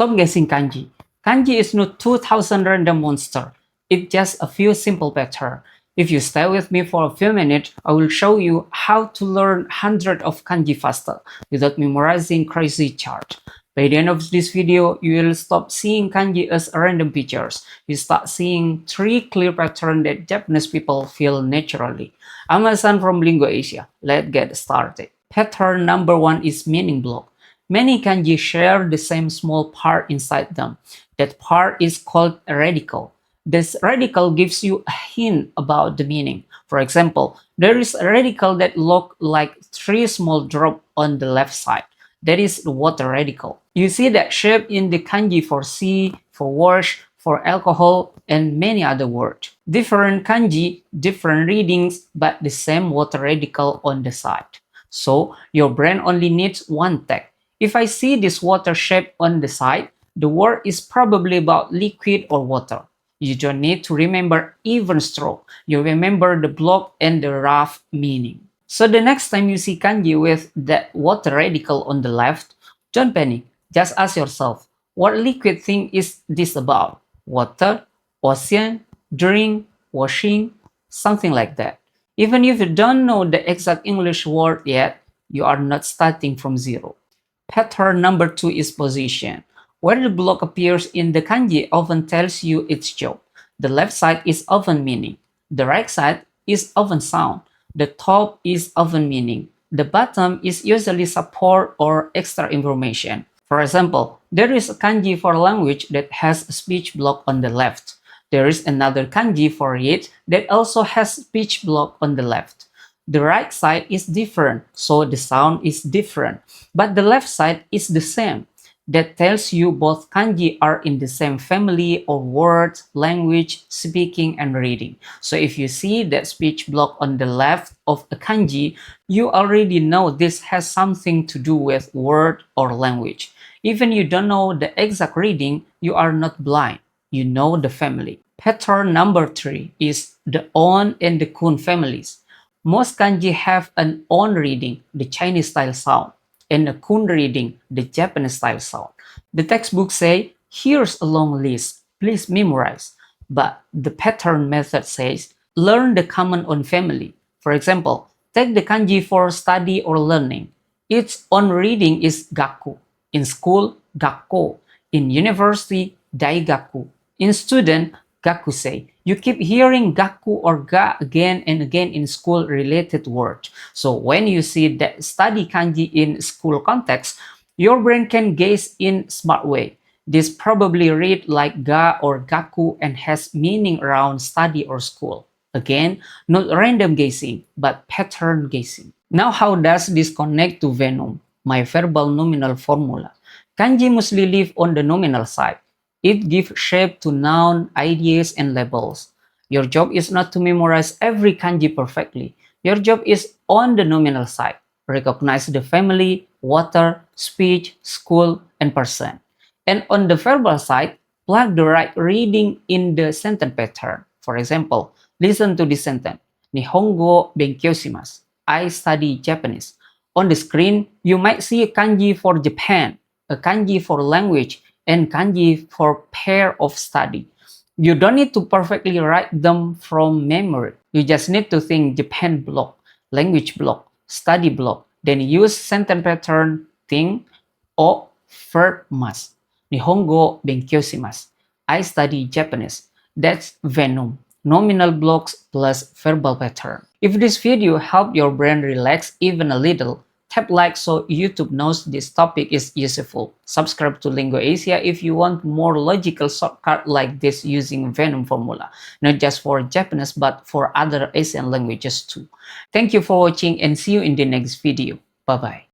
Stop guessing kanji. Kanji is not 2000 random monster. It's just a few simple patterns. If you stay with me for a few minutes, I will show you how to learn hundreds of kanji faster without memorizing crazy chart. By the end of this video, you will stop seeing kanji as random pictures. You start seeing 3 clear patterns that Japanese people feel naturally. I'm Hasan from Lingo Asia. Let's get started. Pattern number 1 is meaning block. Many kanji share the same small part inside them. That part is called a radical. This radical gives you a hint about the meaning. For example, there is a radical that looks like 3 small drops on the left side. That is the water radical. You see that shape in the kanji for sea, for wash, for alcohol, and many other words. Different kanji, different readings, but the same water radical on the side. So your brain only needs one tag. If I see this water shape on the side, the word is probably about liquid or water. You don't need to remember even stroke. You remember the block and the rough meaning. So the next time you see kanji with that water radical on the left, don't panic. Just ask yourself, what liquid thing is this about? Water, ocean, drink, washing, something like that. Even if you don't know the exact English word yet, you are not starting from zero. Pattern number 2 is position. Where the block appears in the kanji often tells you its job. The left side is often meaning. The right side is often sound. The top is often meaning. The bottom is usually support or extra information. For example, there is a kanji for language that has a speech block on the left. There is another kanji for it that also has speech block on the left. The right side is different, so the sound is different, but the left side is the same. That tells you both kanji are in the same family of words, language, speaking, and reading. So if you see that speech block on the left of a kanji, you already know this has something to do with word or language. Even you don't know the exact reading, you are not blind. You know the family. Pattern number 3 is the on and the KUN families. Most kanji have an on reading, the Chinese style sound, and a kun reading, the Japanese style sound. The textbooks say, here's a long list, please memorize. But the pattern method says, learn the common on family. For example, take the kanji for study or learning. Its on reading is gaku. In school, gakko. In university, daigaku. In student, gakusei. You keep hearing gaku or ga again and again in school-related words. So when you see that study kanji in school context, your brain can guess in smart way. This probably read like ga or gaku and has meaning around study or school. Again, not random guessing, but pattern guessing. Now how does this connect to VENOM, my verbal nominal formula? Kanji mostly live on the nominal side. It gives shape to noun, ideas, and labels. Your job is not to memorize every kanji perfectly. Your job is on the nominal side. Recognize the family, water, speech, school, and person. And on the verbal side, plug the right reading in the sentence pattern. For example, listen to this sentence. Nihongo benkyou shimasu. I study Japanese. On the screen, you might see a kanji for Japan, a kanji for language, and kanji for pair of study. You don't need to perfectly write them from memory. You just need to think Japan block, language block, study block, then use sentence pattern think or verb must. Nihongo benkyou shimasu. I study Japanese. That's VENOM, nominal blocks plus verbal pattern. If this video helped your brain relax even a little, tap like so YouTube knows this topic is useful. Subscribe to Lingo Asia if you want more logical shortcut like this using VENOM Formula, not just for Japanese but for other Asian languages too. Thank you for watching and see you in the next video. Bye bye.